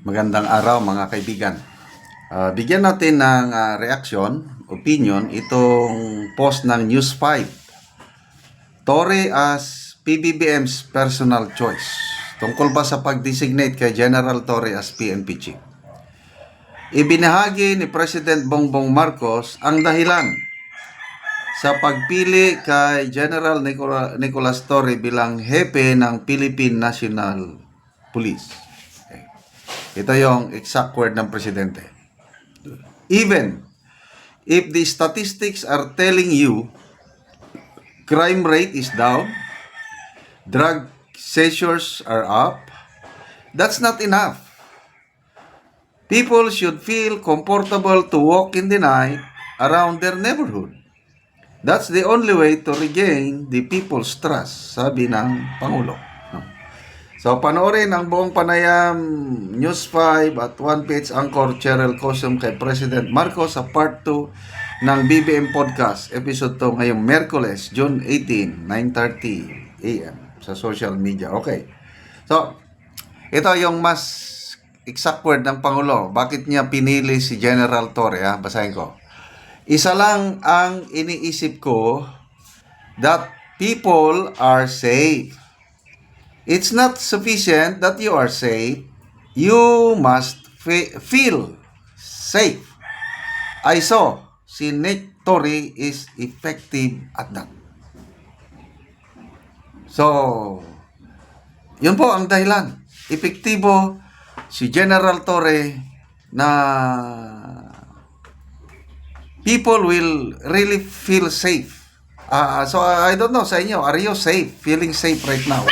Magandang araw mga kaibigan. Bigyan natin ng reaksyon, opinion, itong post ng News 5. Torre as PBBM's personal choice. Tungkol ba sa pag-designate kay General Torre as PNP chief? Ibinahagi ni President Bongbong Marcos ang dahilan sa pagpili kay General Nicolas Torre bilang hepe ng Philippine National Police. Ito yung exact word ng presidente. Even if the statistics are telling you crime rate is down, drug seizures are up, that's not enough. People should feel comfortable to walk in the night around their neighborhood. That's the only way to regain the people's trust, sabi ng Pangulo. So, panoorin ang buong panayam News 5 at One Page Anchor Cheryl Cosum kay President Marcos sa Part 2 ng BBM Podcast. Episode to ngayong Merkules, June 18, 9:30 a.m. sa social media. Okay. So, ito yung mas exact word ng Pangulo. Bakit niya pinili si General Torre? Basahin ko. Isa lang ang iniisip ko, that people are safe. It's not sufficient that you are safe. You must feel safe. I saw si Nick Torre is effective at that. So, yun po ang dahilan. Epektibo si General Torre na people will really feel safe. So, I don't know sa inyo, are you safe? Feeling safe right now?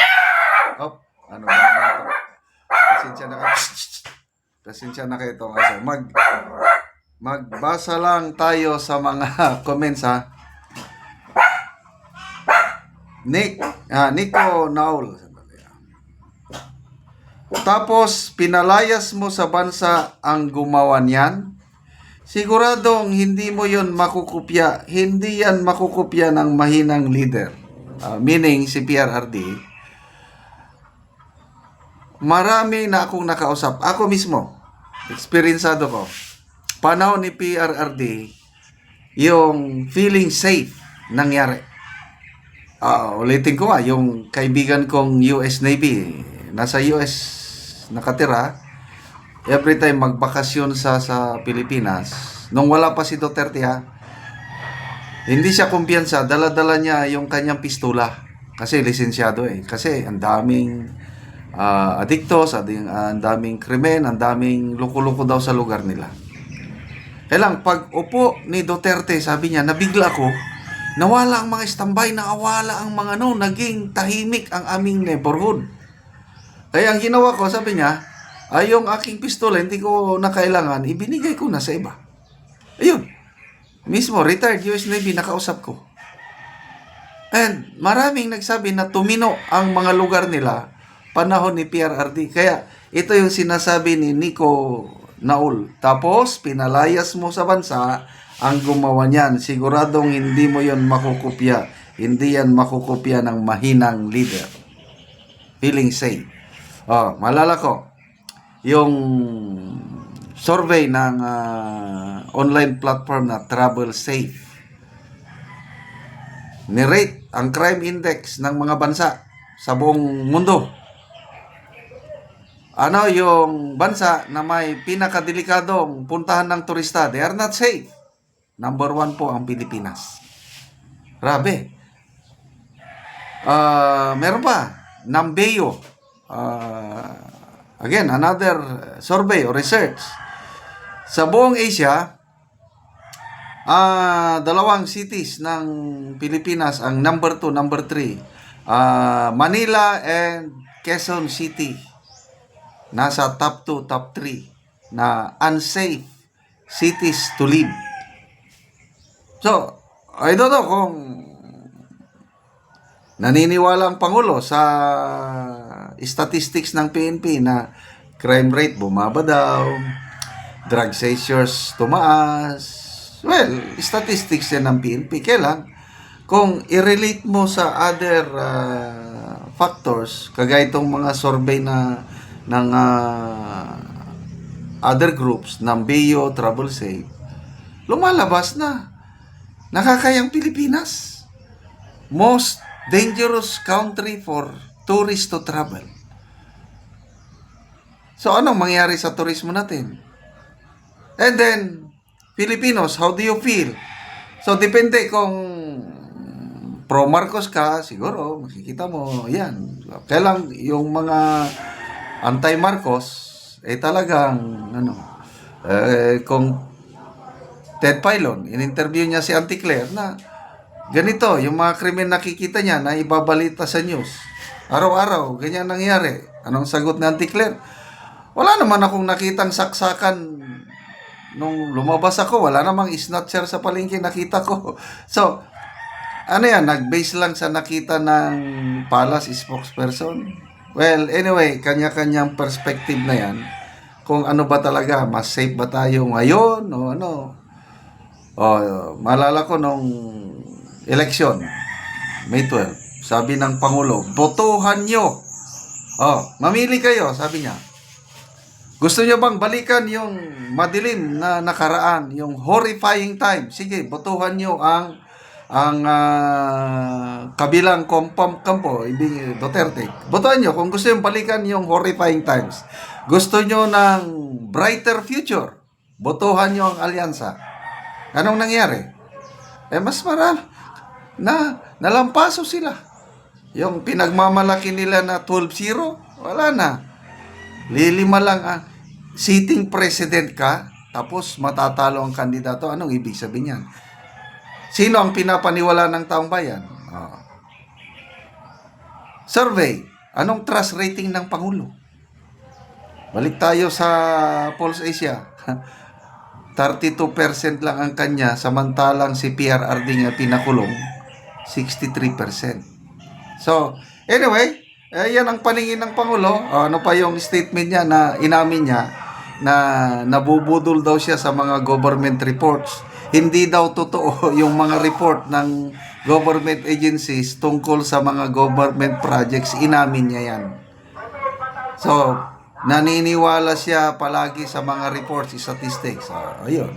Ano ba ito? Pasensya na kayo ito. Magbasa lang tayo sa mga comments Nico Naul. Tapos, pinalayas mo sa bansa ang gumawa niyan. Siguradong hindi mo yon makukupya. Hindi yan makukupya ng mahinang leader. Meaning si PRRD. Marami na akong nakausap. Ako mismo, eksperyensado ko. Panahon ni PRRD, yung feeling safe nangyari. Ulitin ko yung kaibigan kong US Navy, nasa US nakatira, every time magbakasyon sa Pilipinas, nung wala pa si Duterte hindi siya kumpiyansa, dala-dala niya yung kanyang pistola. Kasi lisensyado Kasi ang daming adiktos, ang daming krimen, ang daming luko-luko daw sa lugar nila. Kailang pag upo ni Duterte, sabi niya, nabigla ko, nawala ang mga standby, nawala ang mga naging tahimik ang aming neighborhood. Kaya ang ginawa ko, sabi niya, yung aking pistola, hindi ko na kailangan, ibinigay ko na sa iba. Ayun, mismo, retired US Navy, nakausap ko. And maraming nagsabi na tumino ang mga lugar nila panahon ni PRRD. Kaya ito yung sinasabi ni Nico Naul. Tapos pinalayas mo sa bansa ang gumawa niyan. Siguradong hindi mo yon makukopya. Hindi yan makukopya ng mahinang leader. Feeling safe. Malala ko yung survey ng online platform na Travel Safe. Nirate ang crime index ng mga bansa sa buong mundo. Yung bansa na may pinakadelikadong puntahan ng turista, they are not safe. Number 1 po ang Pilipinas. Grabe. Meron pa, Nambeo. Again, another survey or research. Sa buong Asia, dalawang cities ng Pilipinas ang number 2, number 3. Manila and Quezon City. Nasa top 2, top 3 na unsafe cities to live. So, I don't know kung naniniwala ang Pangulo sa statistics ng PNP na crime rate bumaba daw, drug seizures tumaas. Well, statistics yan ng PNP. Kailan? Kung i-relate mo sa other factors, kagaya itong mga survey ng other groups ng BIO, Travel Safe, lumalabas na nakakayang Pilipinas. Most dangerous country for tourists to travel. So, anong mangyari sa turismo natin? And then, Filipinos, how do you feel? So, depende kung pro Marcos ka, siguro, makikita mo, yan. Kailang yung mga anti-Marcos, talagang, kung Ted Filon, in-interview niya si Auntie Claire na ganito, yung mga krimen nakikita niya na ibabalita sa news. Araw-araw, ganyan nangyari. Anong sagot ni Auntie Claire? Wala naman akong nakitang saksakan nung lumabas ako. Wala namang snatcher sa palengke nakita ko. So, nag-base lang sa nakita ng Palace spokesperson. Well, anyway, kanya-kanyang perspective na yan. Kung ano ba talaga, mas safe ba tayo ngayon o ano. Maalala ko nung election, May 12, sabi ng Pangulo, botohan nyo. Mamili kayo, sabi niya. Gusto nyo bang balikan yung madilim na nakaraan, yung horrifying time? Sige, botohan nyo ang kabilang kampo, ibig Duterte. Botohan nyo kung gusto nyo balikan yung horrifying times. Gusto nyo ng brighter future, botohan nyo ang alyansa. Anong nangyari? Mas marami nalampaso sila. Yung pinagmamalaki nila na 12-0, wala na. Lilima lang ang sitting president ka, tapos matatalo ang kandidato. Anong ibig sabihin yan? Sino ang pinapaniwala ng taong bayan? Survey. Anong trust rating ng Pangulo? Balik tayo sa Pulse Asia. 32% lang ang kanya, samantalang si PRRD nga pinakulong, 63%. So, anyway, yan ang paningin ng Pangulo. Ano pa yung statement niya na inamin niya na nabubudol daw siya sa mga government reports. Hindi daw totoo yung mga report ng government agencies tungkol sa mga government projects. Inamin niya yan. So, naniniwala siya palagi sa mga reports, statistics. Ayun.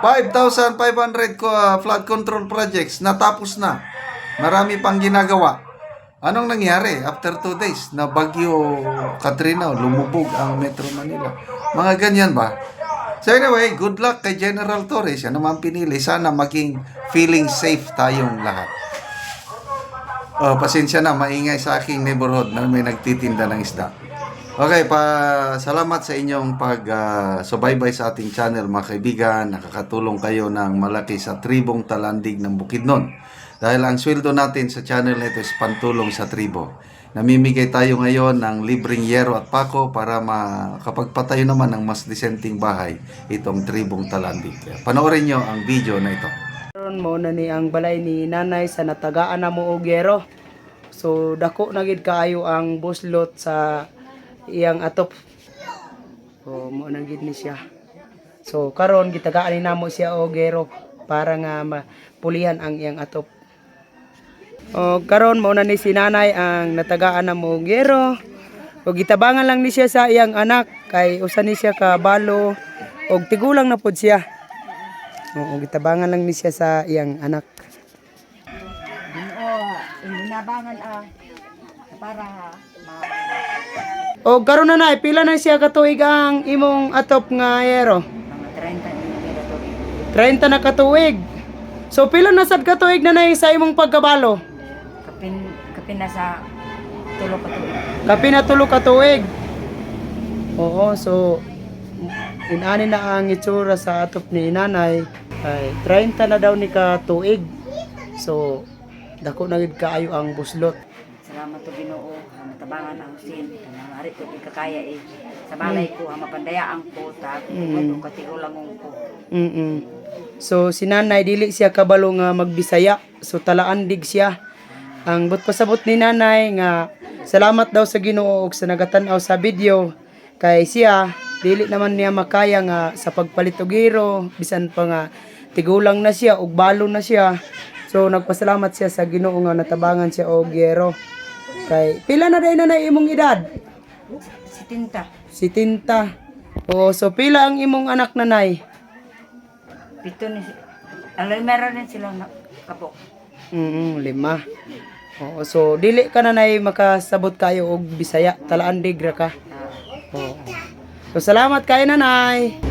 5,500 flood control projects natapos na. Marami pang ginagawa. Anong nangyari after 2 days na bagyo Katrina, lumubog ang Metro Manila? Mga ganyan ba? So anyway, good luck kay General Torres. Yan naman pinili. Sana maging feeling safe tayong lahat. Pasensya na, maingay sa aking neighborhood na may nagtitinda ng isda. Okay, salamat sa inyong pag-subaybay sa ating channel, mga kaibigan. Nakakatulong kayo ng malaki sa tribong Talandig ng Bukidnon. Dahil ang sweldo natin sa channel nito is pantulong sa tribo. Namimigay tayo ngayon ng libreng yero at pako para makapagpatayo naman ng mas disenteng bahay itong tribong Talandig. Panoorin nyo ang video na ito. Karon mo na ni ang balay ni nanay sa natagaan na mo og yero. So dako na gid kaayo ang buslot sa iyang atop. So mo na gid ni siya. So karon gitagaan ni namo siya og yero para nga mapulihan ang iyang atop. O karon mao na ni si nanay ang natagaan na mo og yero. O gitabangan lang ni siya sa iyang anak kay usa ni siya ka balo og tigulang na pud siya. O gitabangan lang ni siya sa iyang anak. Inabangan para O karon na nay pila na siya katuig ang imong atop nga yero? mga 30 30 na katuig. So pila na sad katuig na nay sa imong pagkabalo? kapin na sa tulo ka tuig. Kapin na tulo katuig. Oo, so inani na ang itsura sa atop ni nanay ay 30 na daw ni katuig. So dako na gid kaayo ang buslot. Salamat to Ginoo matabangan ang sin kanang ari ko ikakaya sa balay ko mapandayaan ko ta ko katigulang ko. So si nanay dili siya kabalo nga magbisaya. So talaandig siya. Ang pasabot ni nanay nga salamat daw sa Ginoo ug sa nagatan-aw sa video kay siya dili naman niya makaya nga sa pagpalit og giro bisan pa nga tigulang na siya ug balo na siya. So nagpasalamat siya sa Ginoo nga natabangan siya og giro. Kay pila na day na imong edad? Si Tinta. Si Tinta. Oo, so pila ang imong anak nanay? Pito ni meron din sila na kabok. Lima. Oo, so dili ka nanay makasabot kayo og Bisaya, talaan digra ka. Ah, Oo. So salamat kayo nanay.